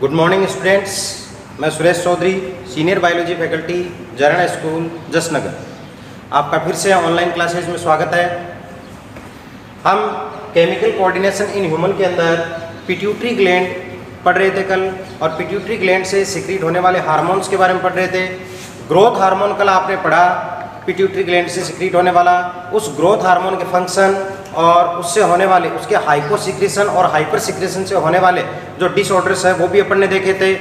Good morning students, मैं Suresh Chaudhary, senior biology faculty, Jharna school, Jasnagar. आपका फिर से ऑनलाइन क्लासेज में स्वागत है। हम केमिकल कोऑर्डिनेशन इन ह्यूमन के अंदर पिट्यूटरी ग्लैंड पढ़ रहे थे कल, और पिट्यूटरी ग्लैंड से सिक्रीट होने वाले हार्मोन्स के बारे में पढ़ रहे थे। ग्रोथ हार्मोन कल आपने पढ़ा, पिट्यूटरी ग्लैंड से सिक्रीट होने वाला उस ग्रोथ हार्मोन के फंक्शन और उससे होने वाले उसके हाइपोसिक्रेशन और हाइपर सिक्रेशन से होने वाले जो डिसऑर्डर्स है वो भी अपन ने देखे थे।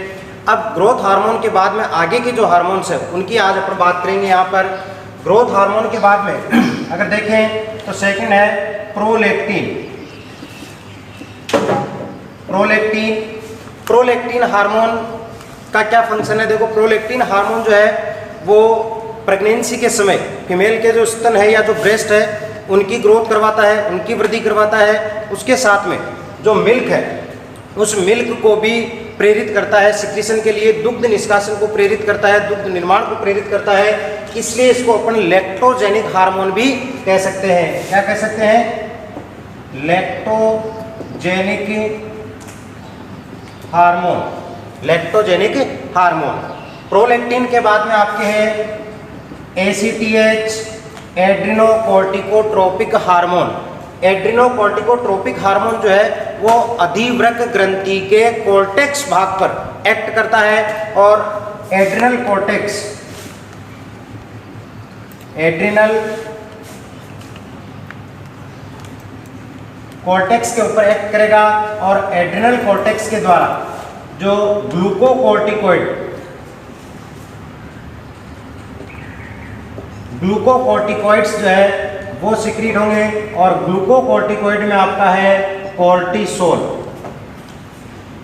अब ग्रोथ हार्मोन के बाद में आगे के जो हार्मोन्स है उनकी आज अपन बात करेंगे। यहाँ पर ग्रोथ हार्मोन के बाद में अगर देखें तो सेकंड है प्रोलैक्टिन। प्रोलैक्टिन हार्मोन का क्या फंक्शन है? देखो, प्रोलैक्टिन हार्मोन जो है वो प्रेगनेंसी के समय फीमेल के जो स्तन है या जो ब्रेस्ट है उनकी ग्रोथ करवाता है, उनकी वृद्धि करवाता है। उसके साथ में जो मिल्क है उस मिल्क को भी प्रेरित करता है सिक्रीशन के लिए, दुग्ध निष्कासन को प्रेरित करता है, दुग्ध निर्माण को प्रेरित करता है। इसलिए इसको अपन लैक्टोजेनिक हार्मोन भी कह सकते हैं। क्या कह सकते हैं? Lactogenic hormone. Lactogenic hormone. Prolactin के बाद में आपके हैं ACTH, एड्रिनोकोर्टिकोट्रोपिक हार्मोन। एड्रिनोकोर्टिकोट्रोपिक हार्मोन जो है वो अधिवृक्क ग्रंथि के कोर्टेक्स भाग पर एक्ट करता है, और एड्रिनल कोर्टेक्स के ऊपर एक्ट करेगा, और एड्रिनल कोर्टेक्स के द्वारा जो ग्लूकोकॉर्टिकॉइड्स जो है वो सिक्रीट होंगे, और ग्लूकोकॉर्टिकॉइड में आपका है कोर्टिसोल।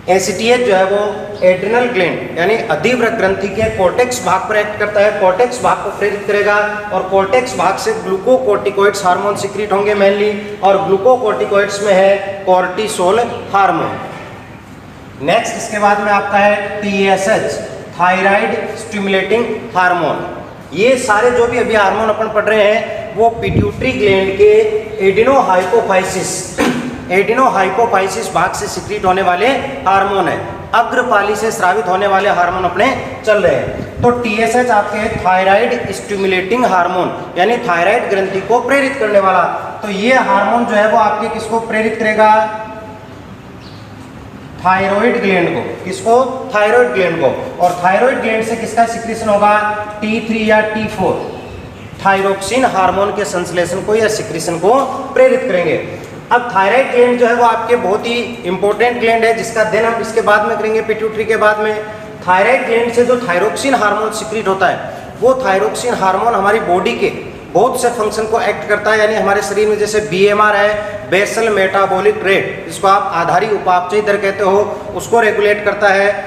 ACTH जो है वो एड्रिनल ग्लैंड यानी अधिवृक्क ग्रंथि के कोर्टेक्स भाग पर एक्ट करता है, कोर्टेक्स भाग को प्रेरित करेगा, और कोर्टेक्स भाग से ग्लूकोकॉर्टिकॉइड्स हार्मोन सिक्रीट होंगे मेनली, और ग्लूकोकॉर्टिकॉइड्स में है कोर्टिसोल हार्मोन। नेक्स्ट इसके बाद में आपका है TSH, थायराइड स्टिमुलेटिंग हार्मोन। ये सारे जो भी अभी हार्मोन अपन पढ़ रहे हैं वो पिट्यूटरी ग्लैंड के एडिनोहाइपोफाइसिस भाग से सिक्रीट होने वाले हार्मोन है। अग्रपाली से स्रावित होने वाले हार्मोन अपने चल रहे हैं। तो TSH आपके है थायराइड स्टिमुलेटिंग हार्मोन, यानी थायराइड ग्रंथि को प्रेरित करने वाला। तो ये हार्मोन जो है वो आपके किसको प्रेरित करेगा? थायराइड ग्लैंड को। किसको? थायराइड ग्लैंड को। और थायराइड ग्लैंड से किसका सिक्रीशन होगा? T3 या T4 थायरोक्सिन हार्मोन के संश्लेषण को या सिक्रीशन को प्रेरित करेंगे। अब थायराइड ग्लैंड जो है वो आपके बहुत ही इंपॉर्टेंट ग्लैंड है, जिसका अध्ययन हम इसके बाद में करेंगे पिट्यूटरी के बाद में। थायराइड ग्लैंड से जो थायरोक्सिन हार्मोन सिक्रीट होता है वो थायरोक्सिन हार्मोन हमारी बॉडी के बहुत से फंक्शन को एक्ट करता है, यानी हमारे शरीर में जैसे BMR है, बेसल मेटाबॉलिक रेट, जिसको आप आधारी उपापचयी दर कहते हो, उसको रेगुलेट करता है।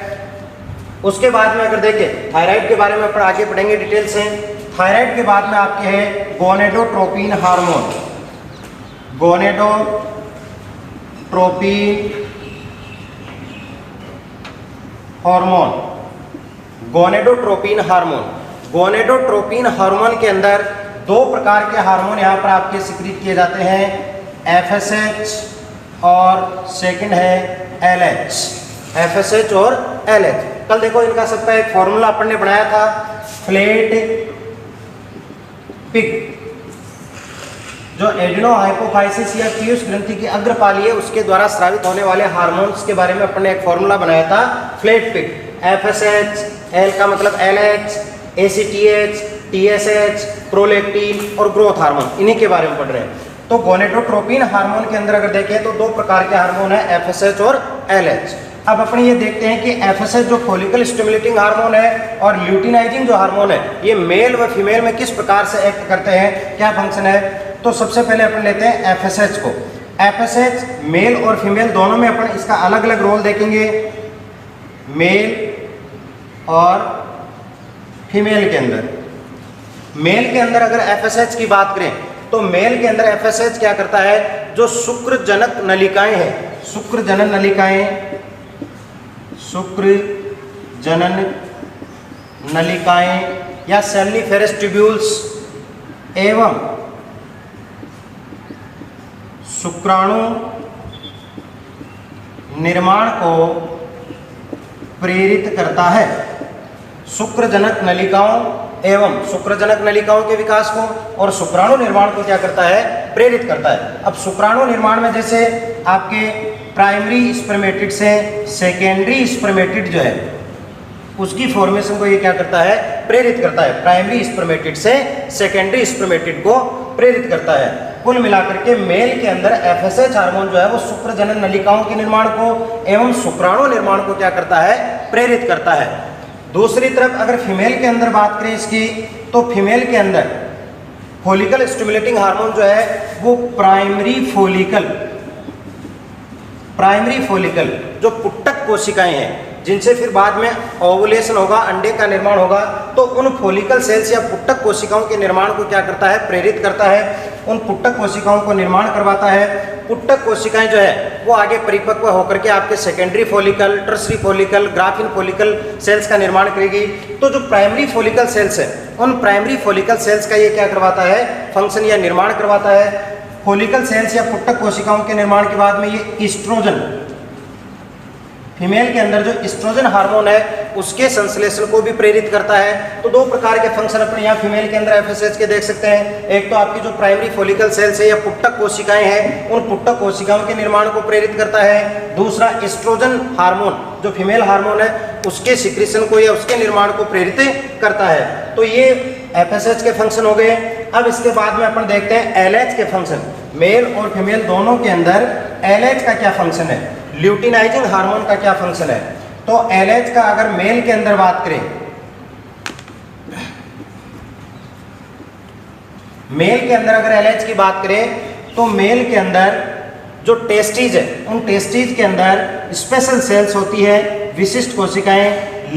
उसके बाद में अगर देखें थायराइड के बारे में अपन आगे पढ़ेंगे डिटेल से। थायराइड के बाद में आपके है गोनेडोट्रोपिन हार्मोन। गोनेडोट्रोपिन हार्मोन के अंदर दो प्रकार के हार्मोन यहाँ पर आपके सिक्रीट किए जाते हैं, FSH और सेकंड है LH। FSH और LH कल देखो इनका सबका एक फॉर्मूला अपन ने बनाया था, फ्लैट पिक। जो एडिनोहाइपोफाइसिस या पीयूष ग्रंथि की अग्रपाली है उसके द्वारा स्रावित होने वाले हार्मोन्स के बारे में अपन ने एक फॉर्मूला बनाया था, फ्लैट पिक। FSH, L का मतलब LH, ACTH, TSH, प्रोलैक्टिन और ग्रोथ हार्मोन, इन्हीं के बारे में पढ़ रहे हैं। तो गोनेडोट्रोपिन हार्मोन के अंदर अगर देखें तो दो प्रकार के हार्मोन है, FSH और LH। अब अपन ये देखते हैं कि FSH जो फॉलिकल स्टिमुलेटिंग हार्मोन है और ल्यूटिनाइजिंग जो हार्मोन है, ये मेल व फीमेल में किस प्रकार से एक्ट करते हैं, क्या फंक्शन है। तो सबसे पहले अपन लेते हैं FSH को। FSH मेल और फीमेल दोनों में अपन इसका अलग अलग रोल देखेंगे, मेल और फीमेल के अंदर। मेल के अंदर अगर FSH की बात करें तो मेल के अंदर FSH क्या करता है, जो शुक्रजनक नलिकाएं हैं, शुक्र जनन नलिकाएं या सेल्युलोफेरस ट्यूब्यूल्स एवं शुक्राणु निर्माण को प्रेरित करता है शुक्रजनक नलिकाओं एवं शुक्रजनक नलिकाओं के विकास को, और शुक्राणु निर्माण को क्या करता है, प्रेरित करता है। अब शुक्राणु निर्माण में जैसे आपके प्राइमरी स्पर्मेटिड से सेकेंडरी स्पर्मेटिड जो है उसकी फॉर्मेशन को ये क्या करता है, प्रेरित करता है। प्राइमरी स्पर्मेटिड से सेकेंडरी स्पर्मेटिड को प्रेरित करता है। कुल मिलाकर के मेल के अंदर एफएसएच हार्मोन जो है वो शुक्रजनन नलिकाओं के निर्माण को एवं शुक्राणु निर्माण को क्या करता है, प्रेरित करता है। दूसरी तरफ अगर फीमेल के अंदर बात करें इसकी, तो फीमेल के अंदर फॉलिकल स्टिमुलेटिंग हार्मोन जो है वो प्राइमरी फॉलिकल जो पुट्टक कोशिकाएं हैं जिनसे फिर बाद में ओवुलेशन होगा, अंडे का निर्माण होगा, तो उन फॉलिकल सेल्स या पुट्टक कोशिकाओं के निर्माण को क्या करता है, प्रेरित करता है। उन पुट्टक कोशिकाओं को निर्माण करवाता है। पुट्टक कोशिकाएं जो है वो आगे परिपक्व होकर के आपके secondary follicle, tertiary follicle, graphene follicle sales का निर्माण करेगी। तो जो प्राइमरी फॉलिकल सेल्स है उन प्राइमरी फॉलिकल सेल्स का ये क्या करवाता है, फंक्शन या निर्माण करवाता है। फॉलिकल सेल्स या पुट्टक कोशिकाओं के निर्माण के बाद में ये ईस्ट्रोजन, फीमेल के अंदर जो एस्ट्रोजन हार्मोन है उसके संश्लेषण को भी प्रेरित करता है। तो दो प्रकार के फंक्शन अपने यहाँ फीमेल के अंदर एफएसएच के देख सकते हैं। एक तो आपकी जो प्राइमरी फॉलिकल सेल्स है या पुट्टक कोशिकाएं हैं उन पुट्टक कोशिकाओं के निर्माण को प्रेरित करता है। दूसरा एस्ट्रोजन हार्मोन जो फीमेल हार्मोन है उसके सिक्रीशन को या उसके निर्माण को प्रेरित करता है। तो ये एफएसएच के फंक्शन हो गए। अब इसके बाद में अपन देखते हैं एलएच के फंक्शन। मेल और फीमेल दोनों के अंदर एलएच का क्या फंक्शन है, ल्यूटिनाइजिंग हार्मोन का क्या फंक्शन है। तो एलएच का अगर मेल के अंदर बात करें, मेल के अंदर अगर एलएच की बात करें तो मेल के अंदर जो टेस्टीज है उन टेस्टीज के अंदर स्पेशल सेल्स होती है, विशिष्ट कोशिकाएं,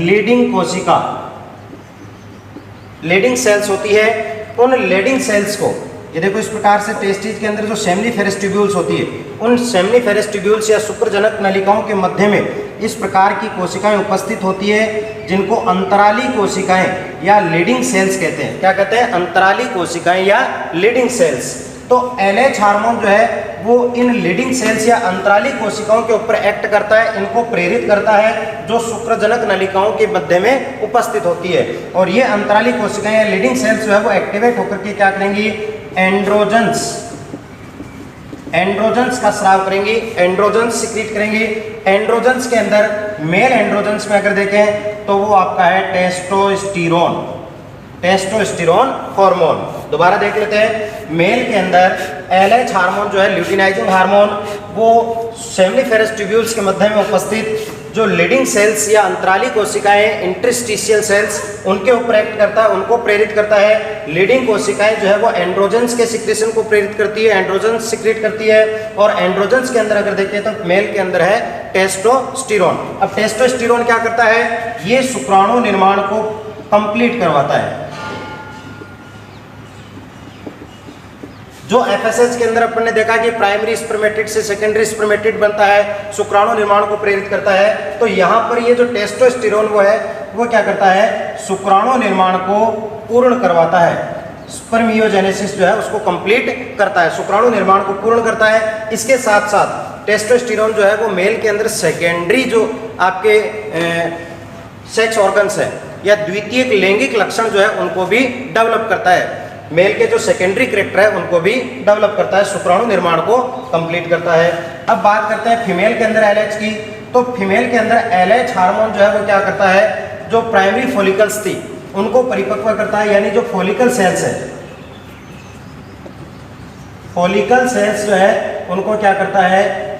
लीडिंग सेल्स होती है। उन लीडिंग सेल्स को ये देखो इस प्रकार से टेस्टिस के अंदर जो सेमिनिफेरस ट्यूब्यूल्स होती है उन सेमिनिफेरस ट्यूब्यूल्स या शुक्रजनक नलिकाओं के मध्य में इस प्रकार की कोशिकाएं उपस्थित होती है जिनको अंतराली कोशिकाएं या लीडिंग सेल्स कहते हैं। क्या कहते हैं, अंतराली कोशिकाएं या लीडिंग सेल्स। तो एलएच हार्मोन जो है वो इन लीडिंग सेल्स या अंतराली कोशिकाओं के ऊपर एक्ट करता है, इनको प्रेरित करता है जो शुक्रजनक नलिकाओं के मध्य में उपस्थित होती है। और ये अंतराली कोशिकाएं या लीडिंग सेल्स जो है वो एक्टिवेट होकर के क्या करेंगी, एंड्रोजन्स का स्राव करेंगी, एंड्रोजन्स सिक्रीट करेंगी। एंड्रोजन्स के अंदर मेल एंड्रोजन्स में अगर देखें तो वो आपका है टेस्टोस्टेरोन हार्मोन। दोबारा देख लेते हैं, मेल के अंदर एलएच हार्मोन जो है ल्यूटिनाइजिंग हार्मोन वो सेमिनिफेरस ट्यूब्यूल्स के मध्य में उपस्थित जो लीडिंग सेल्स या अंतराली कोशिकाएं, इंटरस्टिशियल सेल्स, उनके ऊपर एक्ट करता है, उनको प्रेरित करता है। लीडिंग कोशिकाएं जो है वो एंड्रोजन्स के सिक्रेशन को प्रेरित करती है, एंड्रोजन्स सिक्रेट करती है। और एंड्रोजन्स के अंदर अगर देखें तो मेल के अंदर है टेस्टोस्टेरोन। अब टेस्टोस्टेरोन क्या करता है, ये शुक्राणु निर्माण को कंप्लीट करवाता है। जो एफएसएच के अंदर अपन ने देखा कि प्राइमरी स्पर्मेटिड से सेकेंडरी स्पर्मेटिड बनता है, शुक्राणु निर्माण को प्रेरित करता है, तो यहाँ पर ये जो टेस्टोस्टेरोन वो क्या करता है, शुक्राणु निर्माण को पूर्ण करवाता है। स्पर्मियोजेनेसिस जो है उसको कंप्लीट करता है, शुक्राणु निर्माण को पूर्ण करता है। इसके साथ साथ टेस्टोस्टेरोन जो है वो मेल के अंदर सेकेंडरी जो आपके सेक्स ऑर्गन्स है या द्वितीयक लैंगिक लक्षण जो है उनको भी डेवलप करता है। मेल के जो सेकेंडरी कैरेक्टर है उनको भी डेवलप करता है, शुक्राणु निर्माण को कंप्लीट करता है। अब बात करते हैं फीमेल के अंदर एलएच की। तो फीमेल के अंदर एलएच हार्मोन जो है वो क्या करता है, जो प्राइमरी फॉलिकल्स थी उनको परिपक्व करता है, यानी जो फॉलिकल सेल्स है, फॉलिकल सेल्स जो है उनको क्या करता है,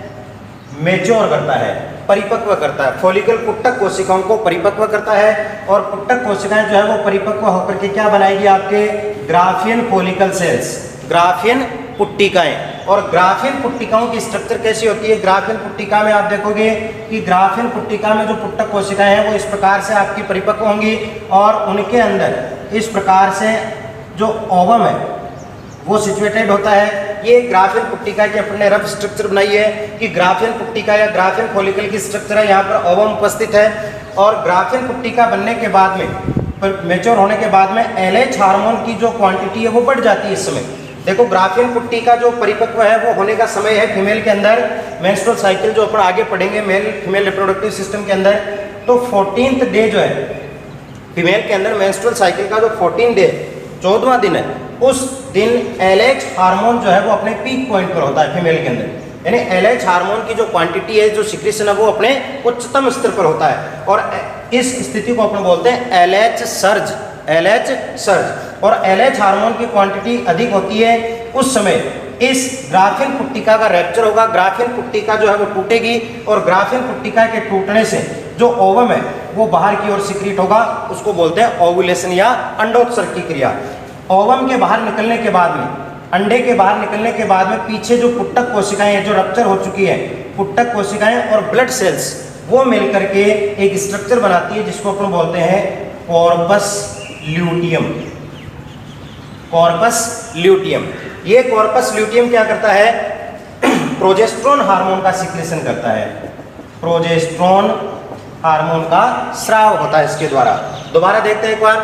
मैच्योर करता है, परिपक्व करता है। फॉलिकल पुट्टक कोशिकाओं को परिपक्व करता है और पुट्टक कोशिकाएं जो है वो परिपक्व होकर के क्या बनाएगी, आपके ग्राफियन फॉलिकल सेल्स, ग्राफियन पुट्टिकाएं। और ग्राफियन पुट्टिकाओं की स्ट्रक्चर कैसी होती है, ग्राफियन पुट्टिका में आप देखोगे कि ग्राफियन पुट्टिका में जो पुट्टक कोशिकाएं हैं वो इस प्रकार से आपकी परिपक्व होंगी और उनके अंदर इस प्रकार से जो ओवम है वो सिचुएटेड होता है। ये ग्राफियन पुट्टिका की अपने रफ स्ट्रक्चर बनाई है कि ग्राफियन पुट्टिका या ग्राफियन फॉलिकल की स्ट्रक्चर है, यहाँ पर ओवम उपस्थित है। और ग्राफियन पुट्टिका बनने के बाद में, मैच्योर होने के बाद में एलएच हार्मोन की जो क्वांटिटी है वो बढ़ जाती है। इस समय देखो ग्राफियन पुट्टिका जो परिपक्व है वो होने का समय है फीमेल के अंदर, मेंस्ट्रुअल साइकिल जो अपन आगे पढ़ेंगे मेल फीमेल रिप्रोडक्टिव सिस्टम के अंदर, तो 14th डे जो है फीमेल के अंदर मेंस्ट्रुअल साइकिल का जो 14 डे 14वां दिन है, उस दिन LH हार्मोन जो है वो अपने पीक पॉइंट पर होता है फीमेल के अंदर, यानी LH हार्मोन की जो क्वांटिटी है, जो सिक्रीशन है, वो अपने उच्चतम स्तर पर होता है और इस स्थिति को अपन बोलते हैं LH सर्ज। LH सर्ज और LH हार्मोन की क्वांटिटी अधिक होती है उस समय इस ग्राफिन पुट्टिका का रैप्चर होगा, ग्राफिन पुट्टिका जो है वो टूटेगी और ग्राफिन पुट्टिका के टूटने से जो ओवम है वो बाहर की ओर सिक्रीट होगा, उसको बोलते हैं ओव्यूलेशन या अंडोत्सर्ग की क्रिया। ओवम के बाहर निकलने के बाद में, अंडे के बाहर निकलने के बाद में पीछे जो पुट्टक कोशिकाएं हैं जो रप्चर हो चुकी है, पुट्टक कोशिकाएं और ब्लड सेल्स वो मिल करके एक स्ट्रक्चर बनाती है जिसको अपन बोलते हैं कॉर्पस ल्यूटियम। कॉर्पस ल्यूटियम, ये कॉर्पस ल्यूटियम क्या करता है? प्रोजेस्टेरोन हार्मोन का सिक्रेशन करता है। प्रोजेस्टेरोन हार्मोन का स्राव होता है इसके द्वारा। दोबारा देखते हैं एक बार,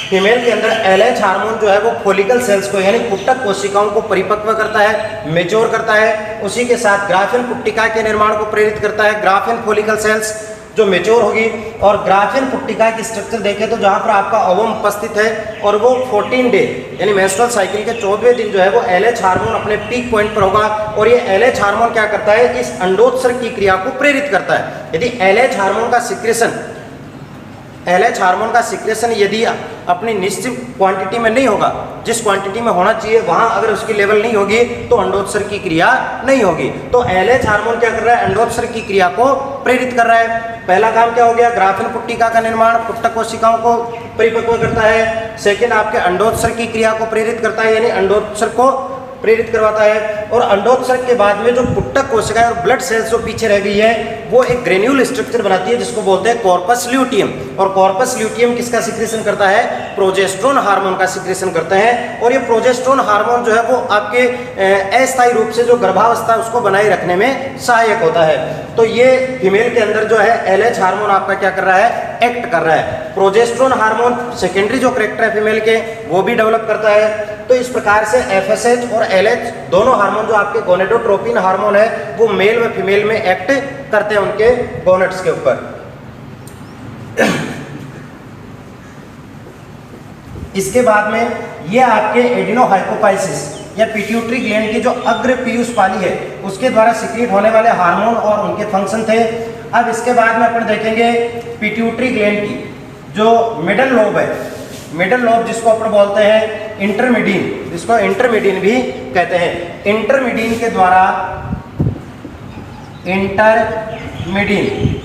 फीमेल के अंदर LH हार्मोन जो है वो फोलिकल सेल्स को यानी पुट्टक कोशिकाओं को परिपक्व करता है, मेच्योर करता है, उसी के साथ ग्राफिन पुट्टिका के निर्माण को प्रेरित करता है। ग्राफिन फोलिकल सेल्स जो मेच्योर होगी और ग्राफिन पुट्टिका की स्ट्रक्चर देखें तो जहाँ पर आपका ओवम उपस्थित है और वो 14 डे यानी मेंस्ट्रुअल साइकिल के 14वें दिन जो है वो LH हार्मोन अपने पीक पॉइंट पर होगा और ये LH हार्मोन क्या करता है? इस अंडोत्सर्ग की क्रिया को प्रेरित करता है। यदि LH हार्मोन का सिक्रेशन यदि अपनी निश्चित क्वांटिटी में नहीं होगा, जिस क्वांटिटी में होना चाहिए वहां अगर उसकी लेवल नहीं होगी तो अंडोत्सर्ग की क्रिया नहीं होगी। तो LH हार्मोन क्या कर रहा है? अंडोत्सर्ग की क्रिया को प्रेरित कर रहा है। पहला काम क्या हो गया? ग्राफिन पुट्टिका का निर्माण, पुट्टक कोशिकाओं को परिपक्व करता है। सेकेंड, आपके अंडोत्सर्ग की क्रिया को प्रेरित करता है, यानी अंडोत्सर्ग को प्रेरित करवाता है। और अंडोत्सर्ग के बाद में जो पुट्टक कोशिकाएं और ब्लड सेल्स जो पीछे रह गई है वो एक ग्रेन्यूल स्ट्रक्चर बनाती है जिसको बोलते हैं कॉर्पस ल्यूटियम। और कॉर्पस ल्यूटियम किसका सिक्रेशन करता है? प्रोजेस्टेरोन हार्मोन का सिक्रेशन करते हैं। और ये प्रोजेस्टेरोन हार्मोन जो है वो आपके अस्थायी रूप से जो गर्भावस्था उसको बनाए रखने में सहायक होता है। तो ये फीमेल के अंदर जो है LH हार्मोन आपका क्या कर रहा है? एक्ट कर रहा है। प्रोजेस्टेरोन हार्मोन सेकेंडरी जो कैरेक्टर है फीमेल के वो भी डेवलप करता है। तो इस प्रकार से FSH और LH दोनों हार्मोन जो आपके गोनेडोट्रोपिन हार्मोन है वो मेल व फीमेल में एक्ट करते हैं उनके गोनेड्स के ऊपर। इसके बाद में ये आपके एडिनोहाइपोफाइसिस या पिट्यूटरी ग्लैंड की जो अग्र पीयूष पाली है उसके द्वारा सिक्रीट होने वाले हार्मोन और उनके फंक्शन थे। अब इसके बाद में अपन देखेंगे पिट्यूटरी ग्लैंड की जो मिडल लोब है, मिडल लोब जिसको अपन बोलते हैं इंटरमीडियन, जिसको इंटरमीडियन भी कहते हैं। इंटरमीडियन के द्वारा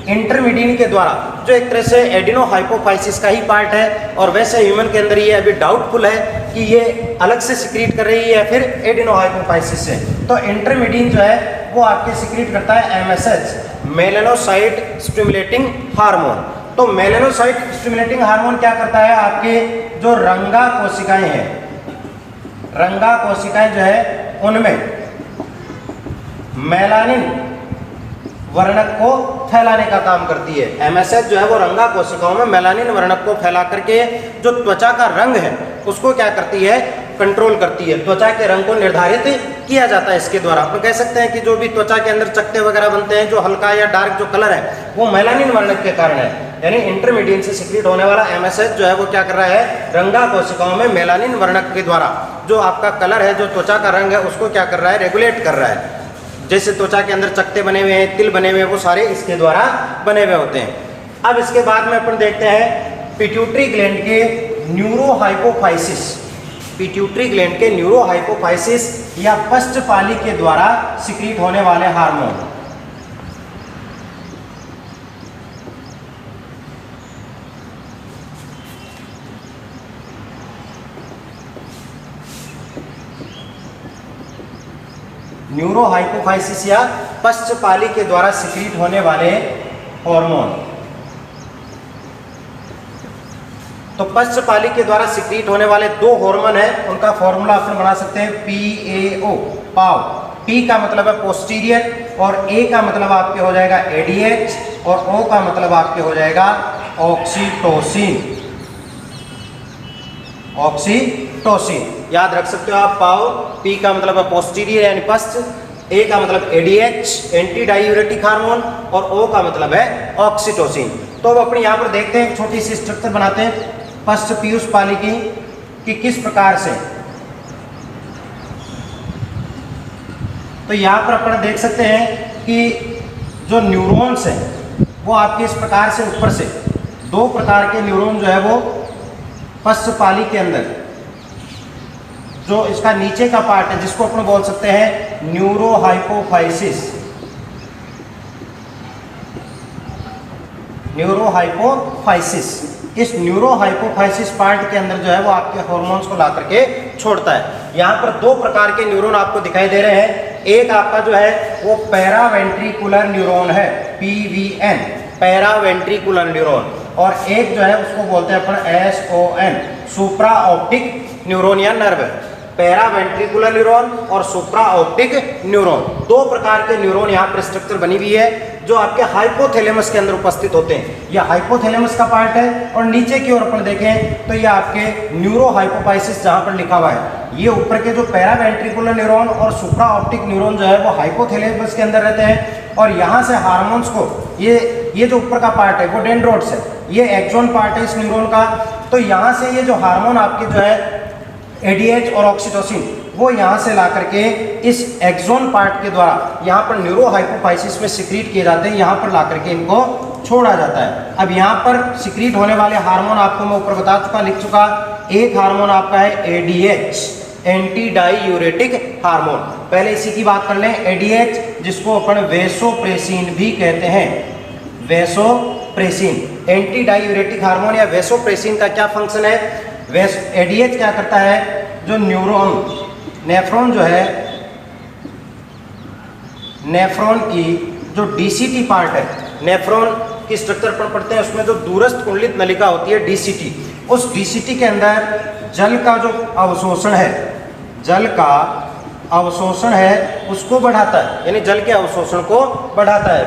इंटरमीडियन के द्वारा जो एक तरह से एडिनोहाइपोफाइसिस का ही पार्ट है और वैसे ह्यूमन के अंदर ये अभी डाउटफुल है कि ये अलग से सिक्रीट कर रही है या फिर एडिनोहाइपोफाइसिस से। तो इंटरमीडियन जो है वो आपके सिक्रीट करता है MSH, मेलानोसाइट स्टिमुलेटिंग हार्मोन। तो मेलानोसाइट स्टिमुलेटिंग हार्मोन क्या करता है? आपके जो रंगा कोशिकाएं हैं, रंगा कोशिकाएं जो है उनमें मेलानिन वर्णक को फैलाने का काम करती है। MSH जो है वो रंगा कोशिकाओं में मेलानिन वर्णक को फैला करके जो त्वचा का रंग है उसको क्या करती है? कंट्रोल करती है। त्वचा के रंग को निर्धारित किया जाता है इसके द्वारा। आप कह सकते हैं कि जो भी त्वचा के अंदर चकत्ते वगैरह बनते हैं, जो हल्का या डार्क जो कलर है वो मेलानिन वर्णक के कारण है। यानी इंटरमीडियन से सिक्रीट होने वाला MSH जो है वो क्या कर रहा है? रंगा कोशिकाओं में मेलानिन वर्णक के द्वारा जो आपका कलर है, जो त्वचा का रंग है उसको क्या कर रहा है? रेगुलेट कर रहा है। जैसे त्वचा के अंदर चकत्ते बने हुए हैं, तिल बने हुए हैं, वो सारे इसके द्वारा बने हुए होते हैं। अब इसके बाद में अपन देखते हैं पिट्यूटरी ग्लैंड के न्यूरोहाइपोफाइसिस। पिट्यूटरी ग्लैंड के न्यूरोहाइपोफाइसिस या पश्चपाली के द्वारा सिक्रीट होने वाले हार्मोन। न्यूरोहाइपोफाइसिस या पश्चपाली के द्वारा सिक्रीट होने वाले हार्मोन। तो पश्चपाली के द्वारा सिक्रीट होने वाले दो हार्मोन है, उनका फॉर्मूला अपन बना सकते हैं PAO, पाव। P का मतलब है पोस्टीरियर और A का मतलब आपके हो जाएगा ADH और O का मतलब आपके हो जाएगा ऑक्सीटोसिन। ऑक्सीटोसिन याद रख सकते हो आप। पाव, P का मतलब है पोस्टीरियर यानी पश्च, A का मतलब ADH एंटी डायूरेटिक हार्मोन और O का मतलब है ऑक्सीटोसिन। तो अब अपने यहाँ पर देखते हैं, एक छोटी सी स्ट्रक्चर बनाते हैं पश्च पीयूष पाली की कि किस प्रकार से। तो यहाँ पर अपन देख सकते हैं कि जो न्यूरॉन्स हैं वो आपके इस प्रकार से ऊपर से 2 प्रकार के न्यूरॉन जो है वो पश्च पाली के अंदर, जो इसका नीचे का पार्ट है जिसको अपन बोल सकते हैं न्यूरोहाइपोफाइसिस, न्यूरोहाइपोफाइसिस। इस न्यूरोहाइपोफाइसिस पार्ट के अंदर जो है वो आपके हार्मोन्स को ला करके छोड़ता है। यहाँ पर 2 प्रकार के न्यूरॉन आपको दिखाई दे रहे हैं। एक आपका जो है वो पैरावेंट्रिकुलर न्यूरॉन है, PVN, पैरावेंट्रिकुलर न्यूरॉन, और एक जो है उसको बोलते हैं अपन SON, सुप्रा ऑप्टिक न्यूरॉन या नर्व। पैरावेंट्रिकुलर न्यूरॉन और सुप्रा ऑप्टिक न्यूरॉन, 2 प्रकार के न्यूरॉन यहाँ पर स्ट्रक्चर बनी हुई है जो आपके हाइपोथैलेमस के अंदर उपस्थित होते हैं। यह हाइपोथैलेमस का पार्ट है, और नीचे की ओर अपन देखें तो ये आपके न्यूरोहाइपोफाइसिस जहाँ पर लिखा हुआ है, ये ऊपर के जो पैरावेंट्रिकुलर न्यूरॉन और सुप्रा ऑप्टिक न्यूरॉन जो है वो हाइपोथैलेमस के अंदर रहते हैं, और यहाँ से हार्मोन्स को ये जो ऊपर का पार्ट है वो डेंड्रोट्स है, ये एक्सोन पार्ट है इस न्यूरॉन का। तो यहाँ से ये जो हार्मोन आपके जो है ADH और ऑक्सीटोसिन वो यहाँ से ला करके इस एक्सोन पार्ट के द्वारा यहाँ पर न्यूरोहाइपोफाइसिस में सिक्रीट किए जाते हैं, यहाँ पर ला करके इनको छोड़ा जाता है। अब यहाँ पर सिक्रीट होने वाले हार्मोन आपको मैं ऊपर बता चुका, लिख चुका। एक हार्मोन आपका है ADH, एंटी डाईयूरेटिक हार्मोन। पहले इसी की बात कर लें, ADH जिसको अपन वेसोप्रेसिन भी कहते हैं, वेसोप्रेसिन एंटी डाईयूरेटिक हार्मोन या वेसोप्रेसिन का क्या फंक्शन है? ADH क्या करता है, जो नेफ्रॉन जो है, नेफ्रॉन की जो DCT पार्ट है, नेफ्रॉन की स्ट्रक्चर पर पढ़ते हैं, उसमें जो दूरस्थ कुंडलित नलिका होती है DCT, उस DCT के अंदर जल का जो अवशोषण है, जल का अवशोषण है उसको बढ़ाता है, यानी जल के अवशोषण को बढ़ाता है,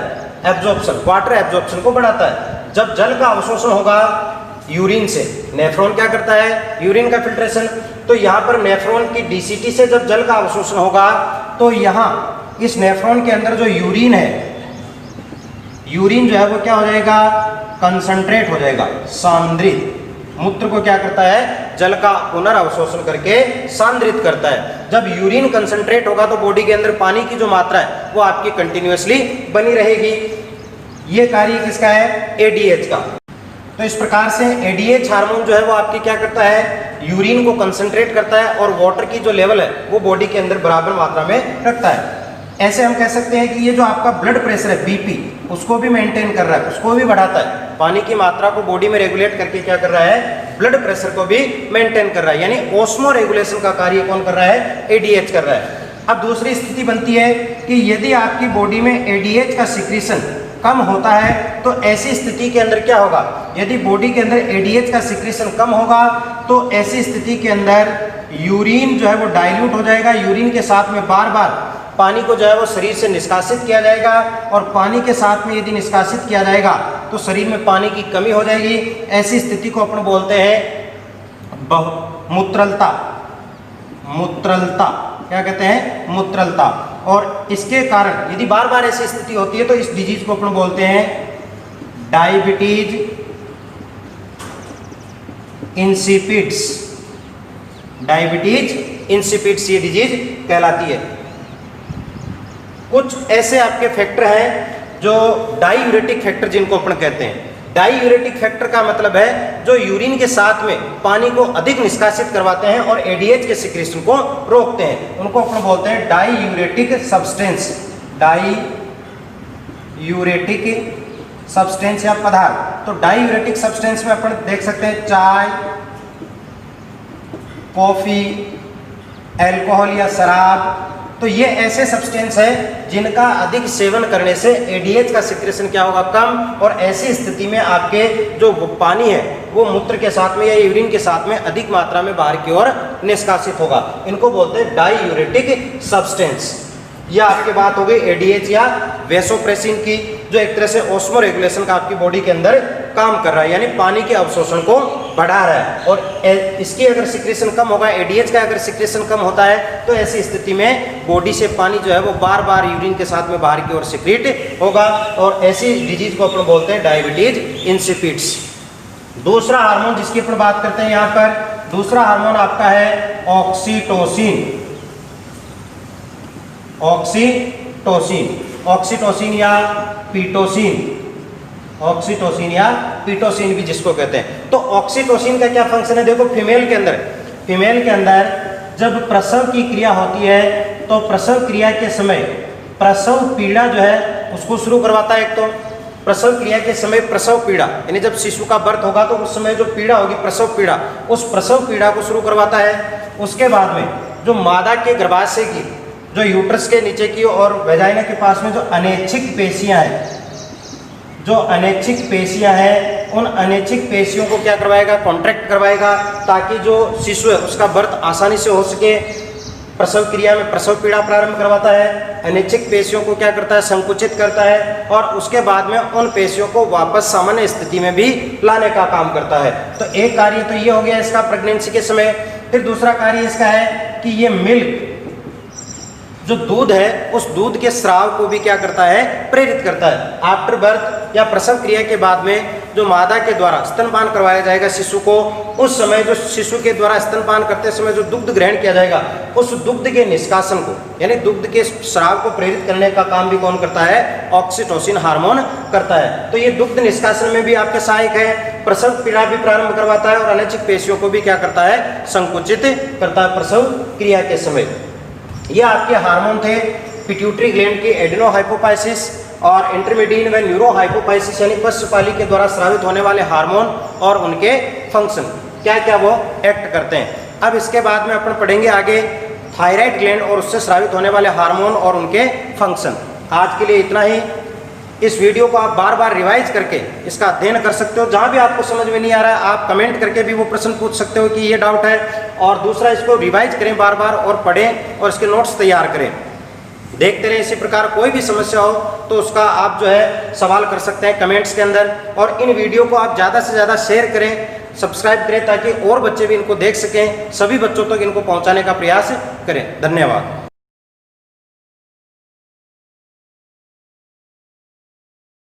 एब्जॉर्प्शन, वाटर एब्जॉर्प्शन को बढ़ाता है। जब जल का अवशोषण होगा यूरिन से, नेफ्रॉन क्या करता है, यूरिन का फिल्ट्रेशन, तो यहाँ पर नेफ्रॉन की DCT से जब जल का अवशोषण होगा तो यहाँ इस नेफ्रॉन के अंदर जो यूरिन है, यूरिन जो है वो क्या हो जाएगा, कंसंट्रेट हो जाएगा, सांद्रित। मूत्र को क्या करता है, जल का पुनर्अवशोषण करके सांद्रित करता है। जब यूरिन कंसंट्रेट होगा तो बॉडी के अंदर पानी की जो मात्रा है वो आपकी कंटिन्यूअसली बनी रहेगी। ये कार्य किसका है, ADH का। तो इस प्रकार से ADH हार्मोन जो है वो आपकी क्या करता है, यूरिन को कंसंट्रेट करता है और वाटर की जो लेवल है वो बॉडी के अंदर बराबर मात्रा में रखता है। ऐसे हम कह सकते हैं कि ये जो आपका ब्लड प्रेशर है BP, उसको भी मेंटेन कर रहा है, उसको भी बढ़ाता है। पानी की मात्रा को बॉडी में रेगुलेट करके क्या कर रहा है, ब्लड प्रेशर को भी मेंटेन कर रहा है, यानी ऑस्मो रेगुलेशन का कार्य कौन कर रहा है, ADH कर रहा है। अब दूसरी स्थिति बनती है कि यदि आपकी बॉडी में ADH का सिक्रीशन कम होता है तो ऐसी स्थिति के अंदर क्या होगा, यदि बॉडी के अंदर ADH का सिक्रीशन कम होगा तो ऐसी स्थिति के अंदर यूरिन जो है वो डाइल्यूट हो जाएगा। यूरिन के साथ में बार बार पानी को जो है वो शरीर से निष्कासित किया जाएगा, और पानी के साथ में यदि निष्कासित किया जाएगा तो शरीर में पानी की कमी हो जाएगी। ऐसी स्थिति को अपन बोलते हैं मूत्रलता, मूत्रलता क्या कहते हैं, मूत्रलता। और इसके कारण यदि बार बार ऐसी स्थिति होती है तो इस डिजीज को अपन बोलते हैं डायबिटीज इंसिपिड्स, डायबिटीज इंसिपिड्स ये डिजीज कहलाती है। कुछ ऐसे आपके फैक्टर हैं जो डाईयूरेटिक फैक्टर जिनको अपन कहते हैं। डाईयूरेटिक फैक्टर का मतलब है जो यूरिन के साथ में पानी को अधिक निष्कासित करवाते हैं और ADH के सिक्रीशन को रोकते हैं, उनको अपन बोलते हैं डाईयूरेटिक सब्सटेंस, डाईयूरेटिक सब्सटेंस या पदार्थ। तो डाईयूरेटिक सब्सटेंस में अपन देख सकते हैं चाय, कॉफी, अल्कोहल या शराब। तो ये ऐसे सब्सटेंस है जिनका अधिक सेवन करने से ADH का सिक्रेशन क्या होगा, कम, और ऐसी स्थिति में आपके जो पानी है वो मूत्र के साथ में या यूरिन के साथ में अधिक मात्रा में बाहर की ओर निष्कासित होगा। इनको बोलते हैं डाईयूरेटिक सब्सटेंस। यह आपकी बात हो गई ADH या वेसोप्रेसिन की, जो एक तरह से ऑस्मो रेगुलेशन का आपकी बॉडी के अंदर काम कर रहा है, यानी पानी के अवशोषण को बढ़ा रहा है और इसकी अगर सिक्रेशन कम होगा, एडीएच का अगर सिक्रेशन कम होता है तो ऐसी स्थिति में बॉडी से पानी जो है वो बार बार यूरिन के साथ में बाहर की ओर सिक्रेट होगा और ऐसी डिजीज को अपन बोलते हैं डायबिटीज इंसिपिड्स। दूसरा हार्मोन जिसकी अपन बात करते हैं यहाँ पर, दूसरा हार्मोन आपका है ऑक्सीटोसिन। ऑक्सीटोसिन या पीटोसिन, ऑक्सीटोसिन या पीटोसिन भी जिसको कहते हैं। तो ऑक्सीटोसिन का क्या फंक्शन है, देखो फीमेल के अंदर जब प्रसव की क्रिया होती है तो प्रसव क्रिया के समय प्रसव पीड़ा जो है उसको शुरू करवाता है। एक तो प्रसव क्रिया के समय प्रसव पीड़ा, यानी जब शिशु का बर्थ होगा तो उस समय जो पीड़ा होगी प्रसव पीड़ा, उस प्रसव पीड़ा को शुरू करवाता है। उसके बाद में जो मादा के गर्भाशय की, जो यूट्रस के नीचे की और वेजाइना के पास में जो अनैच्छिक पेशियां हैं, उन अनैच्छिक पेशियों को क्या करवाएगा, कॉन्ट्रैक्ट करवाएगा ताकि जो शिशु है उसका बर्थ आसानी से हो सके। प्रसव क्रिया में प्रसव पीड़ा प्रारंभ करवाता है, अनैच्छिक पेशियों को क्या करता है, संकुचित करता है और उसके बाद में उन पेशियों को वापस सामान्य स्थिति में भी लाने का काम करता है। तो एक कार्य तो ये हो गया इसका प्रेगनेंसी के समय। फिर दूसरा कार्य इसका है कि ये मिल्क, जो दूध है, उस दूध के स्राव को भी क्या करता है, प्रेरित करता है। आफ्टर बर्थ या प्रसव क्रिया के बाद में जो मादा के द्वारा स्तनपान करवाया जाएगा शिशु को, उस समय जो शिशु के द्वारा स्तनपान करते समय जो दुग्ध ग्रहण किया जाएगा, उस दुग्ध के निष्कासन को यानी दुग्ध के स्राव को प्रेरित करने का काम भी कौन करता है, ऑक्सीटोसिन हार्मोन करता है। तो ये दुग्ध निष्कासन में भी आपके सहायक है, प्रसव पीड़ा भी प्रारंभ करवाता है और अनैच्छिक पेशियों को भी क्या करता है, संकुचित करता है प्रसव क्रिया के समय। ये आपके हार्मोन थे पिट्यूटरी ग्लैंड की एडेनोहाइपोफाइसिस और इंटरमीडियन व न्यूरोहाइपोफाइसिस यानी पश्चपाली के द्वारा स्रावित होने वाले हार्मोन और उनके फंक्शन क्या क्या वो एक्ट करते हैं। अब इसके बाद में अपन पढ़ेंगे आगे थायराइड ग्लैंड और उससे स्रावित होने वाले हार्मोन और उनके फंक्शन। आज के लिए इतना ही। इस वीडियो को आप बार बार रिवाइज करके इसका अध्ययन कर सकते हो। जहाँ भी आपको समझ में नहीं आ रहा है आप कमेंट करके भी वो प्रश्न पूछ सकते हो कि ये डाउट है, और दूसरा इसको रिवाइज करें बार बार और पढ़ें और इसके नोट्स तैयार करें। देखते रहें। इसी प्रकार कोई भी समस्या हो तो उसका आप जो है सवाल कर सकते हैं कमेंट्स के अंदर, और इन वीडियो को आप ज़्यादा से ज़्यादा शेयर करें, सब्सक्राइब करें ताकि और बच्चे भी इनको देख सकें, सभी बच्चों तक इनको पहुँचाने का प्रयास करें। धन्यवाद।